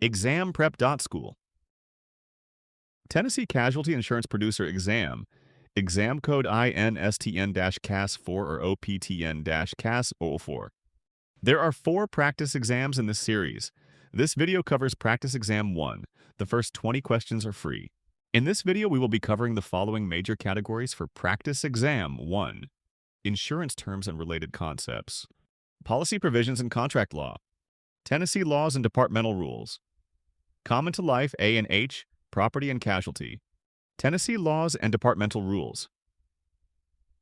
ExamPrep.School. Tennessee casualty insurance producer exam code INSTN-Cas04 or OPTN-Cas04. There are 4 practice exams in this series. This video covers Practice Exam 1. The first 20 questions are free. In this video, we will be covering the following major categories for Practice Exam 1. Insurance terms and related concepts. Policy provisions and contract law. Tennessee laws and departmental rules. Common to life, A and H, property and casualty. Tennessee laws and departmental rules.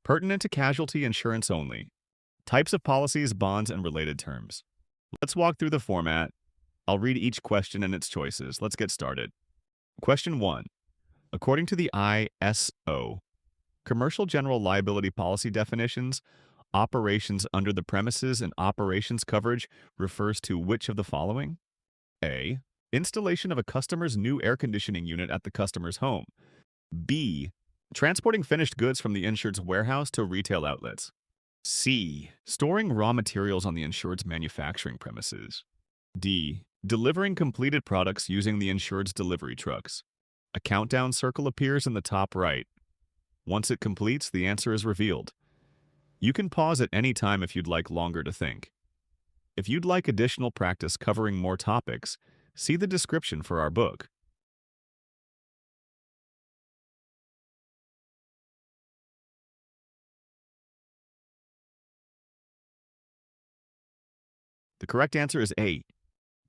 Pertinent to casualty insurance only. Types of policies, bonds, and related terms. Let's walk through the format. I'll read each question and its choices. Let's get started. Question 1. According to the ISO, commercial general liability policy definitions, operations under the premises and operations coverage refers to which of the following? A. Installation of a customer's new air conditioning unit at the customer's home. B. Transporting finished goods from the insured's warehouse to retail outlets. C. Storing raw materials on the insured's manufacturing premises. D. Delivering completed products using the insured's delivery trucks. A countdown circle appears in the top right. Once it completes, the answer is revealed. You can pause at any time if you'd like longer to think. If you'd like additional practice covering more topics, see the description for our book. The correct answer is A.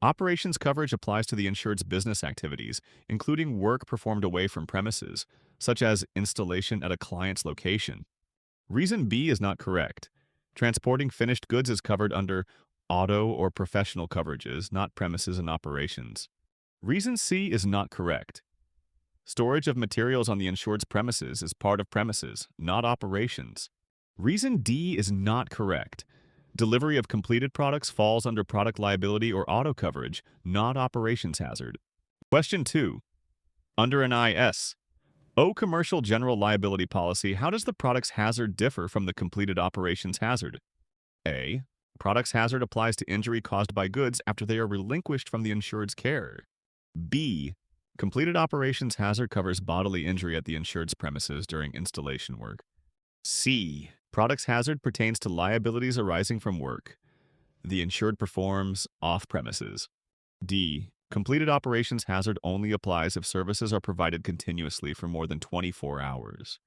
Operations coverage applies to the insured's business activities, including work performed away from premises, such as installation at a client's location. Reason B is not correct. Transporting finished goods is covered under auto or professional coverages, not premises and operations. Reason C is not correct. Storage of materials on the insured's premises is part of premises, not operations. Reason D is not correct. Delivery of completed products falls under product liability or auto coverage, not operations hazard. Question 2. Under an ISO commercial general liability policy, how does the product's hazard differ from the completed operations hazard? A. Product's hazard applies to injury caused by goods after they are relinquished from the insured's care. B. Completed operations hazard covers bodily injury at the insured's premises during installation work. C. Product's hazard pertains to liabilities arising from work the insured performs off-premises. D. Completed operations hazard only applies if services are provided continuously for more than 24 hours.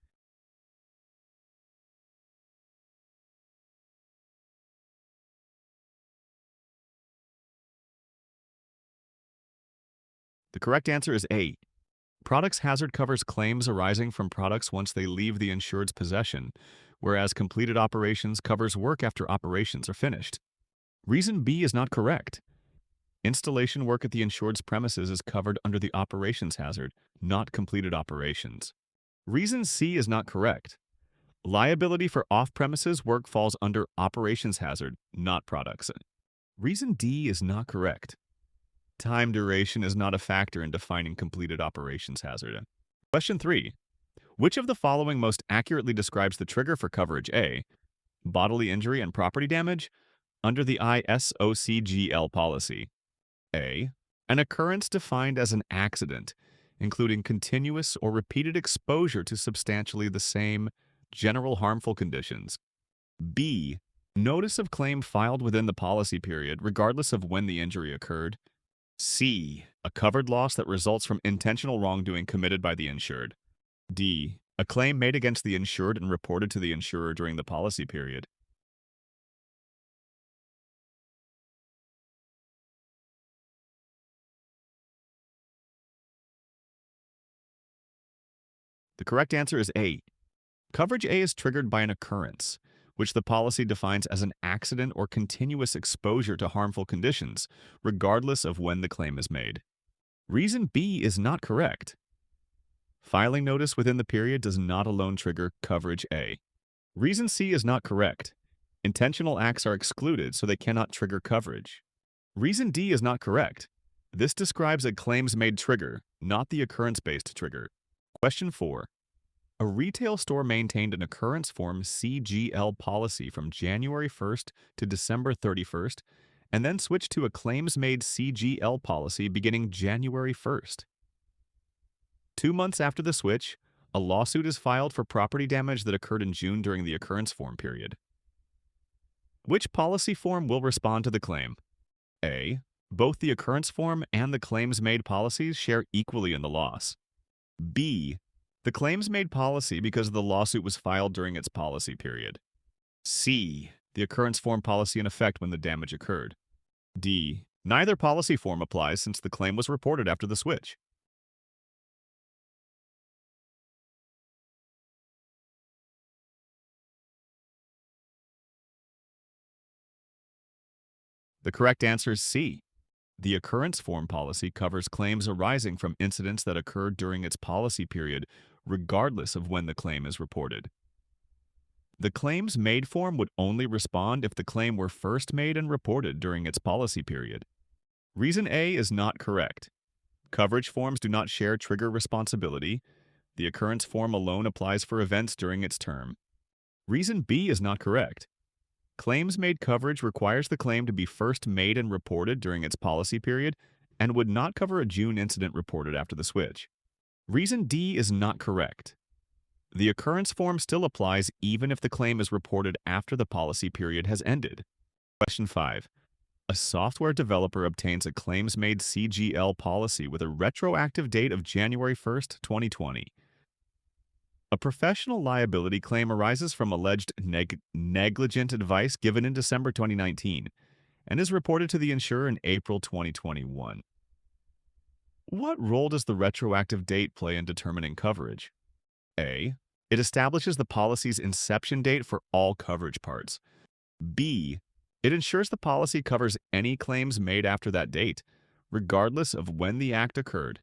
The correct answer is A. Product's hazard covers claims arising from products once they leave the insured's possession, whereas completed operations covers work after operations are finished. Reason B is not correct. Installation work at the insured's premises is covered under the operations hazard, not completed operations. Reason C is not correct. Liability for off-premises work falls under operations hazard, not products. Reason D is not correct. Time duration is not a factor in defining completed operations hazard. Question 3. Which of the following most accurately describes the trigger for coverage A, bodily injury and property damage, under the ISOCGL policy? A. An occurrence defined as an accident, including continuous or repeated exposure to substantially the same general harmful conditions. B. Notice of claim filed within the policy period, regardless of when the injury occurred. C. A covered loss that results from intentional wrongdoing committed by the insured. D. A claim made against the insured and reported to the insurer during the policy period. The correct answer is A. Coverage A is triggered by an occurrence, which the policy defines as an accident or continuous exposure to harmful conditions, regardless of when the claim is made. Reason B is not correct. Filing notice within the period does not alone trigger coverage A. Reason C is not correct. Intentional acts are excluded, so they cannot trigger coverage. Reason D is not correct. This describes a claims-made trigger, not the occurrence-based trigger. Question 4. A retail store maintained an occurrence form CGL policy from January 1st to December 31st and then switched to a claims-made CGL policy beginning January 1st. 2 months after the switch, a lawsuit is filed for property damage that occurred in June during the occurrence form period. Which policy form will respond to the claim? A. Both the occurrence form and the claims-made policies share equally in the loss. B. The claims-made policy because the lawsuit was filed during its policy period. C. The occurrence form policy in effect when the damage occurred. D. Neither policy form applies since the claim was reported after the switch. The correct answer is C. The occurrence form policy covers claims arising from incidents that occurred during its policy period, regardless of when the claim is reported. The claims made form would only respond if the claim were first made and reported during its policy period. Reason A is not correct. Coverage forms do not share trigger responsibility. The occurrence form alone applies for events during its term. Reason B is not correct. Claims-made coverage requires the claim to be first made and reported during its policy period and would not cover a June incident reported after the switch. Reason D is not correct. The occurrence form still applies even if the claim is reported after the policy period has ended. Question 5. A software developer obtains a claims-made CGL policy with a retroactive date of January 1st, 2020. A professional liability claim arises from alleged negligent advice given in December 2019 and is reported to the insurer in April 2021. What role does the retroactive date play in determining coverage? A. It establishes the policy's inception date for all coverage parts. B. It ensures the policy covers any claims made after that date, regardless of when the act occurred.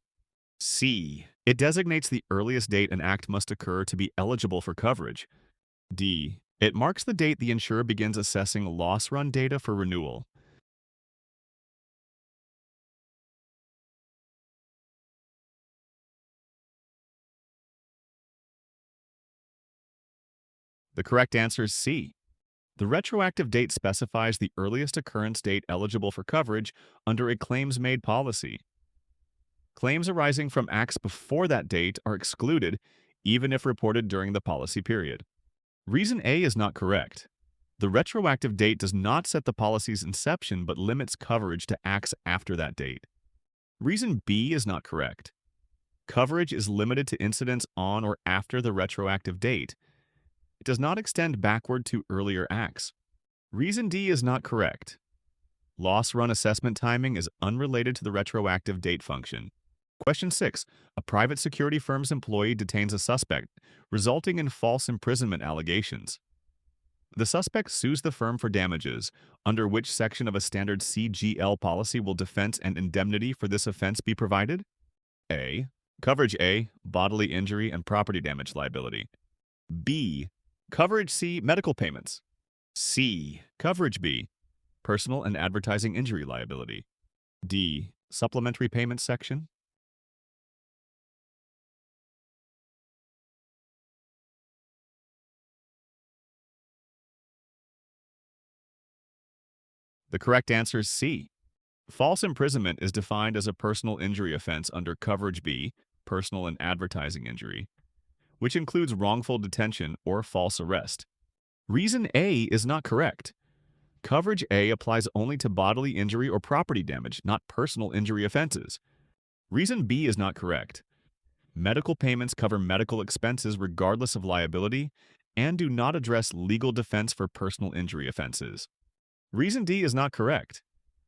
C. It designates the earliest date an act must occur to be eligible for coverage. D. It marks the date the insurer begins assessing loss run data for renewal. The correct answer is C. The retroactive date specifies the earliest occurrence date eligible for coverage under a claims-made policy. Claims arising from acts before that date are excluded, even if reported during the policy period. Reason A is not correct. The retroactive date does not set the policy's inception but limits coverage to acts after that date. Reason B is not correct. Coverage is limited to incidents on or after the retroactive date. It does not extend backward to earlier acts. Reason D is not correct. Loss run assessment timing is unrelated to the retroactive date function. Question 6. A private security firm's employee detains a suspect, resulting in false imprisonment allegations. The suspect sues the firm for damages. Under which section of a standard CGL policy will defense and indemnity for this offense be provided? A. Coverage A, bodily injury and property damage liability. B. Coverage C, medical payments. C. Coverage B, personal and advertising injury liability. D. Supplementary payments section. The correct answer is C. False imprisonment is defined as a personal injury offense under Coverage B, personal and advertising injury, which includes wrongful detention or false arrest. Reason A is not correct. Coverage A applies only to bodily injury or property damage, not personal injury offenses. Reason B is not correct. Medical payments cover medical expenses regardless of liability and do not address legal defense for personal injury offenses. Reason D is not correct.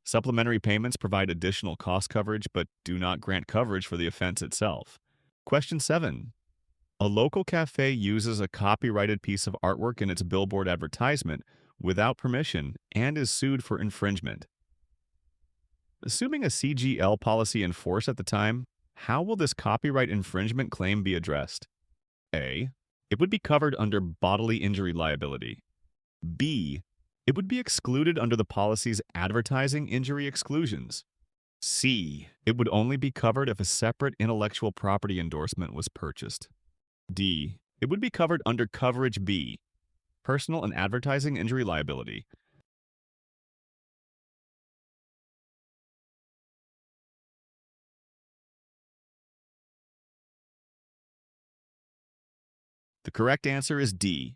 Supplementary payments provide additional cost coverage but do not grant coverage for the offense itself. Question 7. A local cafe uses a copyrighted piece of artwork in its billboard advertisement without permission and is sued for infringement. Assuming a CGL policy in force at the time, how will this copyright infringement claim be addressed? A. It would be covered under bodily injury liability. B. It would be excluded under the policy's advertising injury exclusions. C. It would only be covered if a separate intellectual property endorsement was purchased. D. It would be covered under Coverage B, personal and advertising injury liability. The correct answer is D.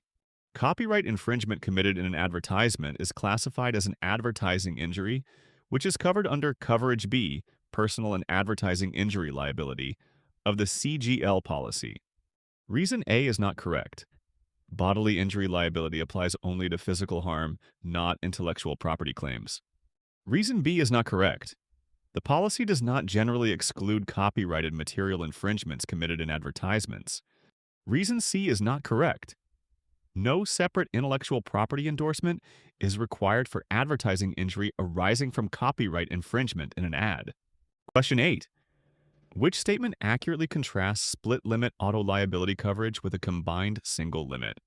Copyright infringement committed in an advertisement is classified as an advertising injury, which is covered under Coverage B, Personal and Advertising Injury Liability, of the CGL policy. Reason A is not correct. Bodily injury liability applies only to physical harm, not intellectual property claims. Reason B is not correct. The policy does not generally exclude copyrighted material infringements committed in advertisements. Reason C is not correct. No separate intellectual property endorsement is required for advertising injury arising from copyright infringement in an ad. Question 8. Which statement accurately contrasts split-limit auto liability coverage with a combined single limit?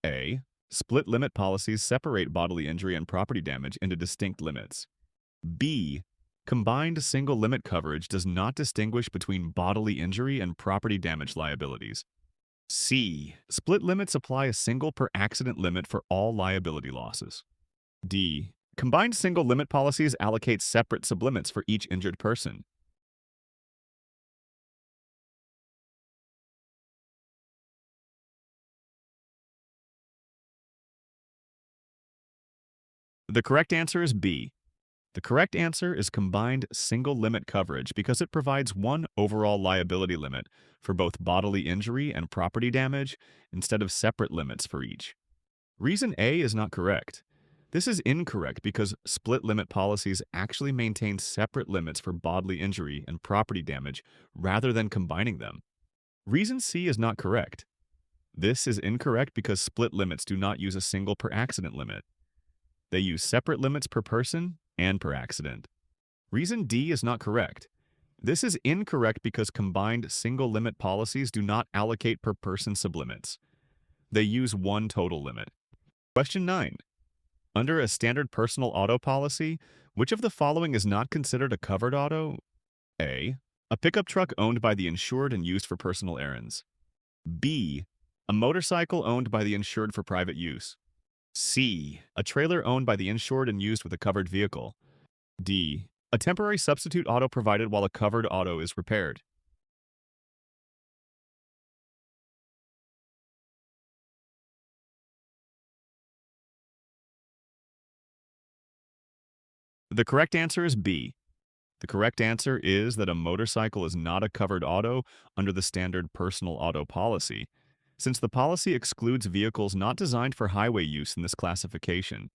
A. Split-limit policies separate bodily injury and property damage into distinct limits. B. Combined single-limit coverage does not distinguish between bodily injury and property damage liabilities. C. Split limits apply a single per accident limit for all liability losses. D. Combined single limit policies allocate separate sublimits for each injured person. The correct answer is B. The correct answer is combined single limit coverage because it provides one overall liability limit for both bodily injury and property damage instead of separate limits for each. Reason A is not correct. This is incorrect because split limit policies actually maintain separate limits for bodily injury and property damage rather than combining them. Reason C is not correct. This is incorrect because split limits do not use a single per accident limit. They use separate limits per person and per accident. Reason D is not correct. This is incorrect because combined single-limit policies do not allocate per person sublimits. They use one total limit. Question 9. Under a standard personal auto policy, which of the following is not considered a covered auto? A. A pickup truck owned by the insured and used for personal errands. B. A motorcycle owned by the insured for private use. C. A trailer owned by the insured and used with a covered vehicle. D. A temporary substitute auto provided while a covered auto is repaired. The correct answer is B. The correct answer is that a motorcycle is not a covered auto under the standard personal auto policy, since the policy excludes vehicles not designed for highway use in this classification.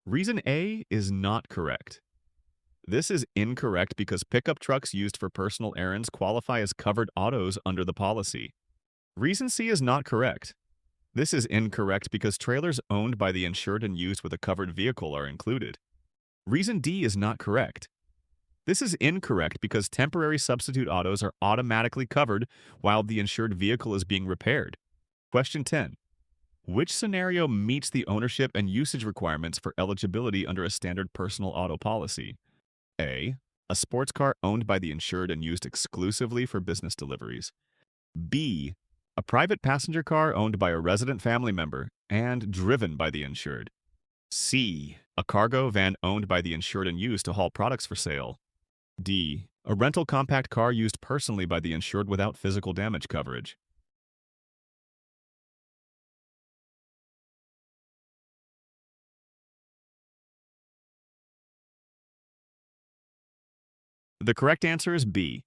Reason A is not correct. This is incorrect because pickup trucks used for personal errands qualify as covered autos under the policy. Reason C is not correct. This is incorrect because trailers owned by the insured and used with a covered vehicle are included. Reason D is not correct. This is incorrect because temporary substitute autos are automatically covered while the insured vehicle is being repaired. Question 10. Which scenario meets the ownership and usage requirements for eligibility under a standard personal auto policy? A. A sports car owned by the insured and used exclusively for business deliveries. B. A private passenger car owned by a resident family member and driven by the insured. C. A cargo van owned by the insured and used to haul products for sale. D. A rental compact car used personally by the insured without physical damage coverage. The correct answer is B.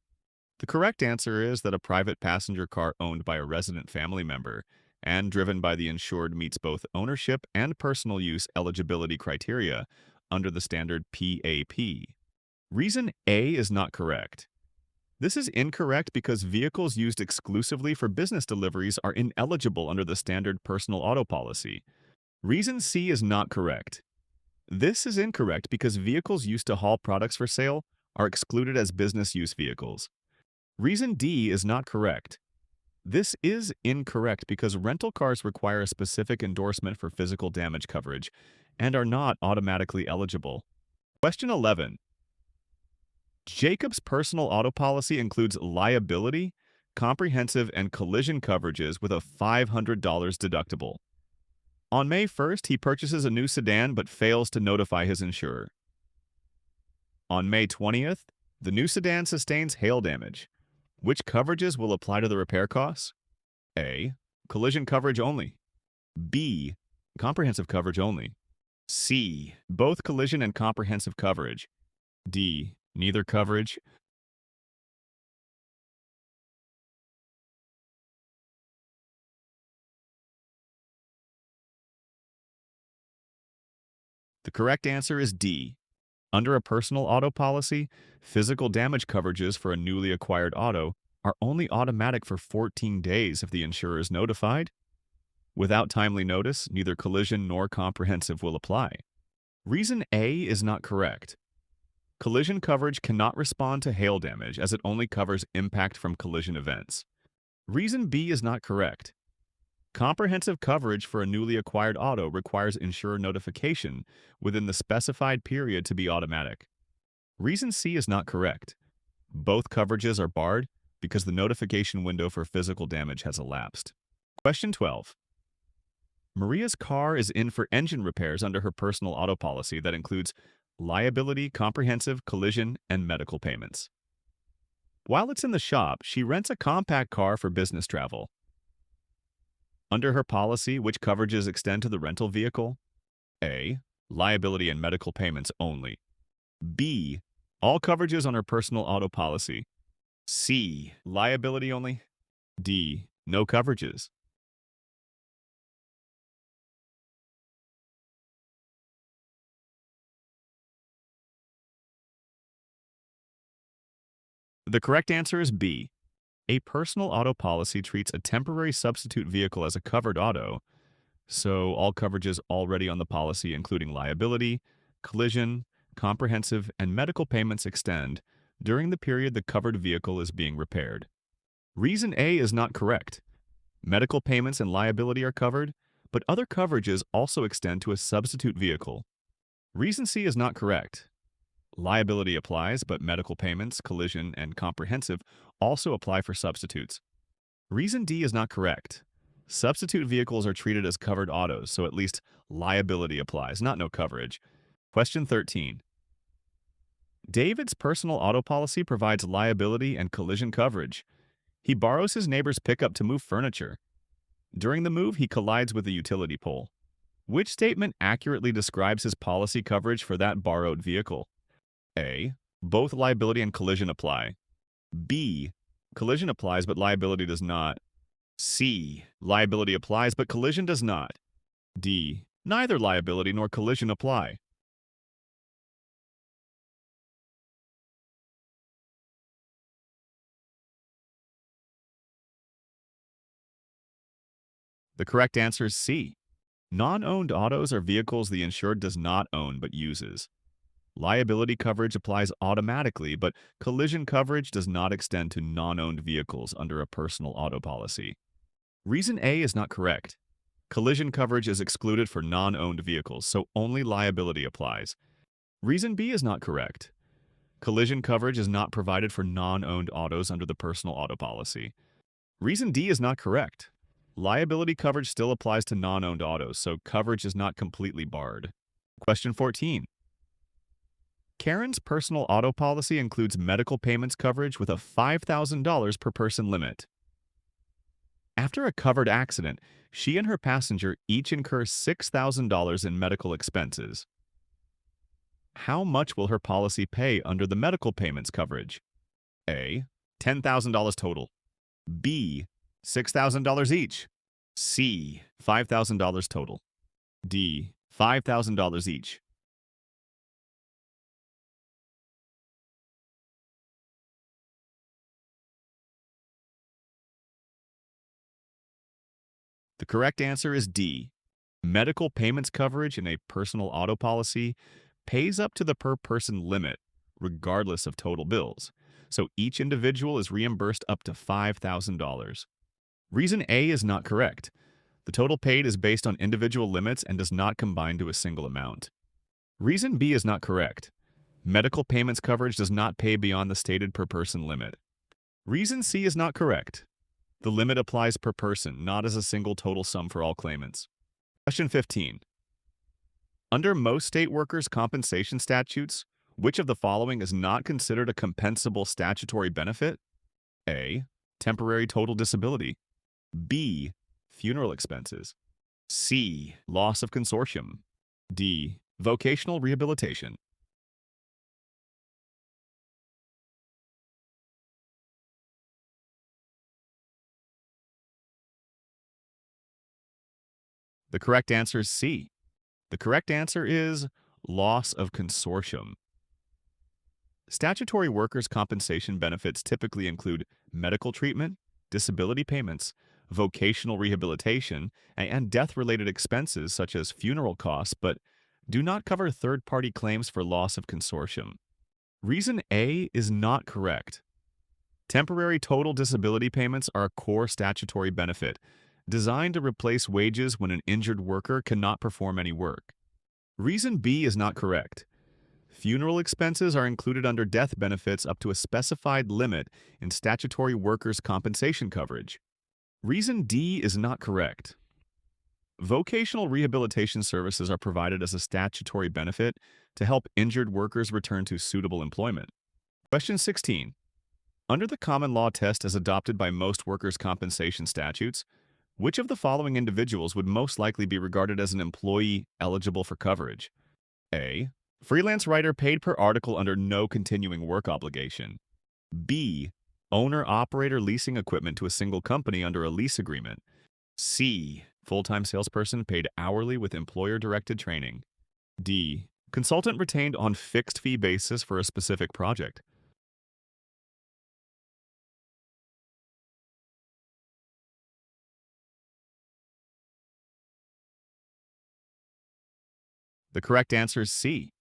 The correct answer is that a private passenger car owned by a resident family member and driven by the insured meets both ownership and personal use eligibility criteria under the standard PAP. Reason A is not correct. This is incorrect because vehicles used exclusively for business deliveries are ineligible under the standard personal auto policy. Reason C is not correct. This is incorrect because vehicles used to haul products for sale are excluded as business use vehicles. Reason D is not correct. This is incorrect because rental cars require a specific endorsement for physical damage coverage and are not automatically eligible. Question 11. Jacob's personal auto policy includes liability, comprehensive, and collision coverages with a $500 deductible. On May 1st, he purchases a new sedan but fails to notify his insurer. On May 20th, the new sedan sustains hail damage. Which coverages will apply to the repair costs? A. collision coverage only. B, comprehensive coverage only. C, both collision and comprehensive coverage. D, neither coverage. The correct answer is D. Under a personal auto policy, physical damage coverages for a newly acquired auto are only automatic for 14 days if the insurer is notified. Without timely notice, neither collision nor comprehensive will apply. Reason A is not correct. Collision coverage cannot respond to hail damage as it only covers impact from collision events. Reason B is not correct. Comprehensive coverage for a newly acquired auto requires insurer notification within the specified period to be automatic. Reason C is not correct. Both coverages are barred because the notification window for physical damage has elapsed. Question 12. Maria's car is in for engine repairs under her personal auto policy that includes liability, comprehensive, collision, and medical payments. While it's in the shop, she rents a compact car for business travel. Under her policy, which coverages extend to the rental vehicle? A, liability and medical payments only. B, all coverages on her personal auto policy. C, liability only. D, no coverages. The correct answer is B. A personal auto policy treats a temporary substitute vehicle as a covered auto, so all coverages already on the policy, including liability, collision, comprehensive, and medical payments extend during the period the covered vehicle is being repaired. Reason A is not correct. Medical payments and liability are covered, but other coverages also extend to a substitute vehicle. Reason C is not correct. Liability applies, but medical payments, collision, and comprehensive also apply for substitutes. Reason D is not correct. Substitute vehicles are treated as covered autos, so at least liability applies, not no coverage. Question 13. David's personal auto policy provides liability and collision coverage. He borrows his neighbor's pickup to move furniture. During the move, he collides with a utility pole. Which statement accurately describes his policy coverage for that borrowed vehicle? A, both liability and collision apply. B, collision applies but liability does not. C, liability applies but collision does not. D, neither liability nor collision apply. The correct answer is C. Non-owned autos are vehicles the insured does not own but uses. Liability coverage applies automatically, but collision coverage does not extend to non-owned vehicles under a personal auto policy. Reason A is not correct. Collision coverage is excluded for non-owned vehicles, so only liability applies. Reason B is not correct. Collision coverage is not provided for non-owned autos under the personal auto policy. Reason D is not correct. Liability coverage still applies to non-owned autos, so coverage is not completely barred. Question 14. Karen's personal auto policy includes medical payments coverage with a $5,000 per person limit. After a covered accident, she and her passenger each incur $6,000 in medical expenses. How much will her policy pay under the medical payments coverage? A, $10,000 total. B, $6,000 each. C, $5,000 total. D, $5,000 each. The correct answer is D. Medical payments coverage in a personal auto policy pays up to the per-person limit, regardless of total bills, so each individual is reimbursed up to $5,000. Reason A is not correct. The total paid is based on individual limits and does not combine to a single amount. Reason B is not correct. Medical payments coverage does not pay beyond the stated per-person limit. Reason C is not correct. The limit applies per person, not as a single total sum for all claimants. Question 15. Under most state workers' compensation statutes, which of the following is not considered a compensable statutory benefit? A, temporary total disability. B, funeral expenses. C. Loss of consortium. D. Vocational rehabilitation. The correct answer is C. The correct answer is loss of consortium. Statutory workers' compensation benefits typically include medical treatment, disability payments, vocational rehabilitation, and death-related expenses such as funeral costs, but do not cover third-party claims for loss of consortium. Reason A is not correct. Temporary total disability payments are a core statutory benefit designed to replace wages when an injured worker cannot perform any work. Reason B is not correct. Funeral expenses are included under death benefits up to a specified limit in statutory workers' compensation coverage. Reason D is not correct. Vocational rehabilitation services are provided as a statutory benefit to help injured workers return to suitable employment. Question 16. Under the common law test as adopted by most workers' compensation statutes, which of the following individuals would most likely be regarded as an employee eligible for coverage? A. Freelance writer paid per article under no continuing work obligation. B. Owner-operator leasing equipment to a single company under a lease agreement. C. Full-time salesperson paid hourly with employer-directed training. D. Consultant retained on fixed-fee basis for a specific project. The correct answer is C.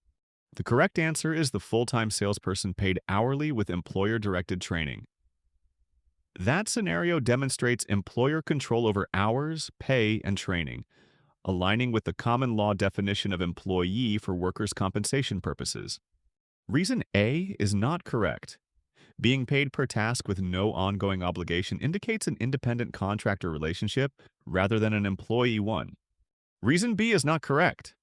The correct answer is the full-time salesperson paid hourly with employer-directed training. That scenario demonstrates employer control over hours, pay, and training, aligning with the common law definition of employee for workers' compensation purposes. Reason A is not correct. Being paid per task with no ongoing obligation indicates an independent contractor relationship rather than an employee one. Reason B is not correct.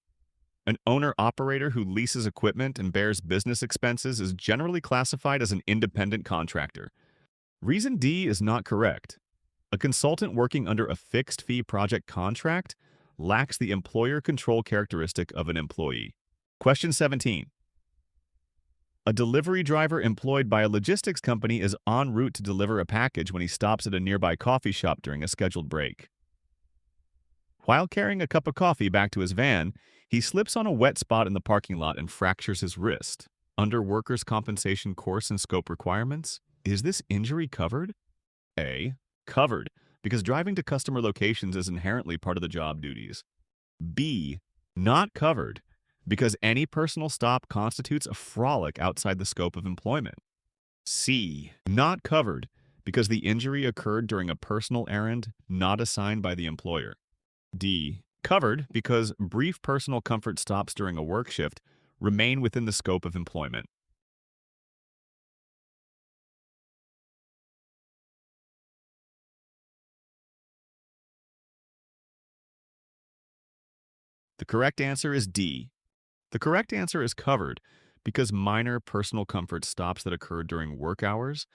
An owner-operator who leases equipment and bears business expenses is generally classified as an independent contractor. Reason D is not correct. A consultant working under a fixed-fee project contract lacks the employer control characteristic of an employee. Question 17. A delivery driver employed by a logistics company is en route to deliver a package when he stops at a nearby coffee shop during a scheduled break. While carrying a cup of coffee back to his van, he slips on a wet spot in the parking lot and fractures his wrist. Under workers' compensation course and scope requirements, is this injury covered? A. Covered, because driving to customer locations is inherently part of the job duties. B. Not covered, because any personal stop constitutes a frolic outside the scope of employment. C. Not covered, because the injury occurred during a personal errand not assigned by the employer. D. Covered, because brief personal comfort stops during a work shift remain within the scope of employment. The correct answer is D. The correct answer is covered because minor personal comfort stops that occur during work hours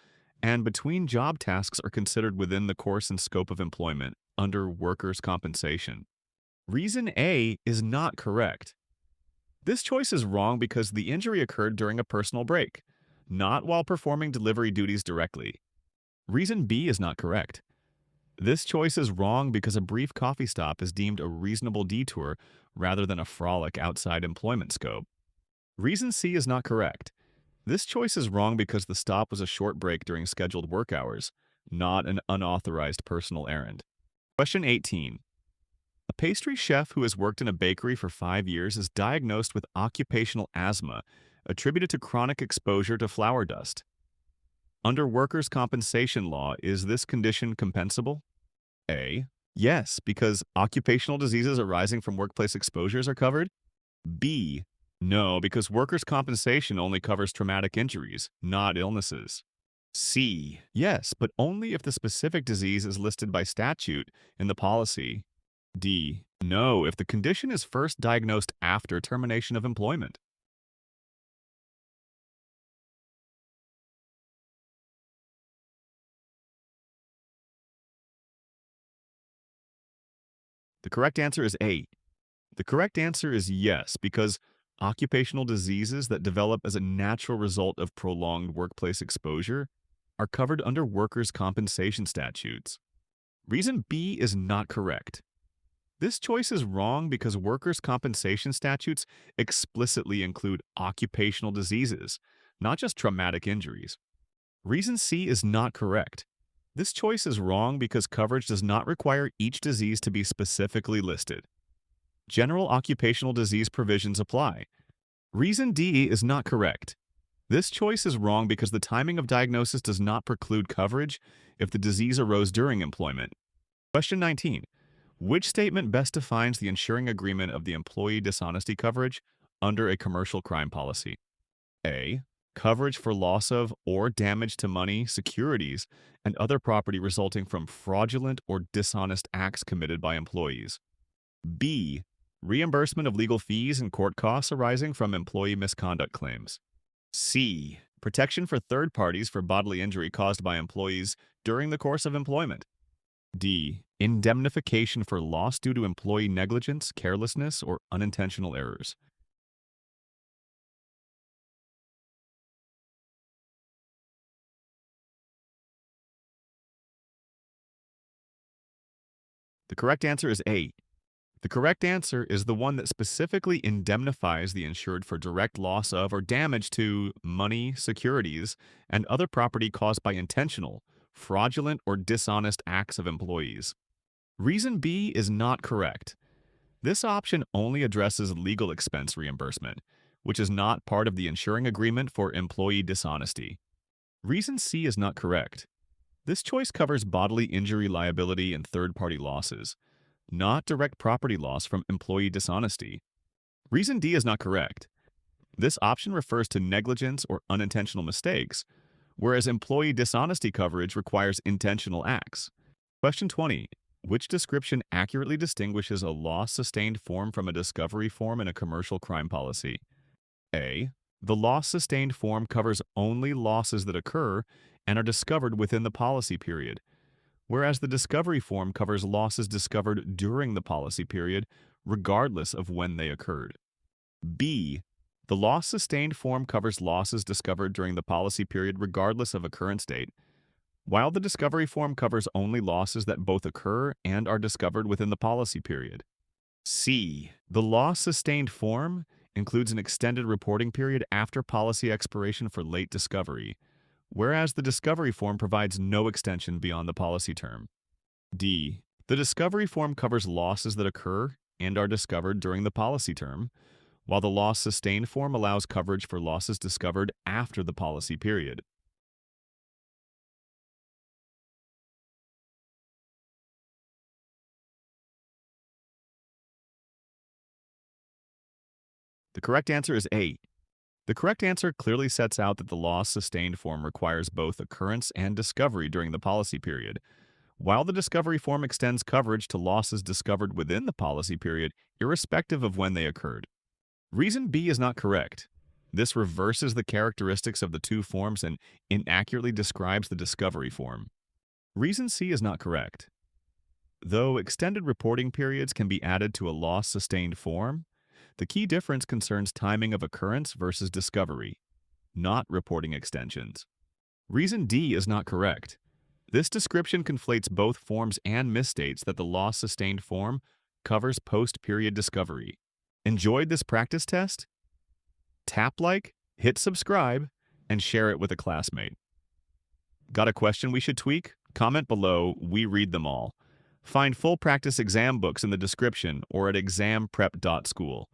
and between job tasks are considered within the course and scope of employment under workers' compensation. Reason A is not correct. This choice is wrong because the injury occurred during a personal break, not while performing delivery duties directly. Reason B is not correct. This choice is wrong because a brief coffee stop is deemed a reasonable detour rather than a frolic outside employment scope. Reason C is not correct. This choice is wrong because the stop was a short break during scheduled work hours, not an unauthorized personal errand. Question 18. A pastry chef who has worked in a bakery for 5 years is diagnosed with occupational asthma attributed to chronic exposure to flour dust. Under workers' compensation law, is this condition compensable? A. Yes, because occupational diseases arising from workplace exposures are covered. B. No, because workers' compensation only covers traumatic injuries, not illnesses. C. Yes, but only if the specific disease is listed by statute in the policy. D. No, if the condition is first diagnosed after termination of employment. The correct answer is A. The correct answer is yes, because occupational diseases that develop as a natural result of prolonged workplace exposure are covered under workers' compensation statutes. Reason B is not correct. This choice is wrong because workers' compensation statutes explicitly include occupational diseases, not just traumatic injuries. Reason C is not correct. This choice is wrong because coverage does not require each disease to be specifically listed. General occupational disease provisions apply. Reason D is not correct. This choice is wrong because the timing of diagnosis does not preclude coverage if the disease arose during employment. Question 19. Which statement best defines the insuring agreement of the employee dishonesty coverage under a commercial crime policy? A. Coverage for loss of or damage to money, securities, and other property resulting from fraudulent or dishonest acts committed by employees. B. Reimbursement of legal fees and court costs arising from employee misconduct claims. C. Protection for third parties for bodily injury caused by employees during the course of employment. D. Indemnification for loss due to employee negligence, carelessness, or unintentional errors. The correct answer is A. The correct answer is the one that specifically indemnifies the insured for direct loss of or damage to money, securities, and other property caused by intentional, fraudulent, or dishonest acts of employees. Reason B is not correct. This option only addresses legal expense reimbursement, which is not part of the insuring agreement for employee dishonesty. Reason C is not correct. This choice covers bodily injury liability and third-party losses, not direct property loss from employee dishonesty. Reason D is not correct. This option refers to negligence or unintentional mistakes, whereas employee dishonesty coverage requires intentional acts. Question 20. Which description accurately distinguishes a loss-sustained form from a discovery form in a commercial crime policy? A. The loss-sustained form covers only losses that occur and are discovered within the policy period, whereas the discovery form covers losses discovered during the policy period, regardless of when they occurred. B. The loss-sustained form covers losses discovered during the policy period regardless of occurrence date, while the discovery form covers only losses that both occur and are discovered within the policy period. C. The loss-sustained form includes an extended reporting period after policy expiration for late discovery, whereas the discovery form provides no extension beyond the policy term. D. The discovery form covers losses that occur and are discovered during the policy term, while the loss-sustained form allows coverage for losses discovered after the policy period. The correct answer is A. The correct answer clearly sets out that the loss-sustained form requires both occurrence and discovery during the policy period, while the discovery form extends coverage to losses discovered within the policy period, irrespective of when they occurred. Reason B is not correct. This reverses the characteristics of the two forms and inaccurately describes the discovery form. Reason C is not correct. Though extended reporting periods can be added to a loss-sustained form, the key difference concerns timing of occurrence versus discovery, not reporting extensions. Reason D is not correct. This description conflates both forms and misstates that the loss-sustained form covers post-period discovery. Enjoyed this practice test? Tap like, hit subscribe, and share it with a classmate. Got a question we should tweak? Comment below, we read them all. Find full practice exam books in the description or at ExamPrep.School.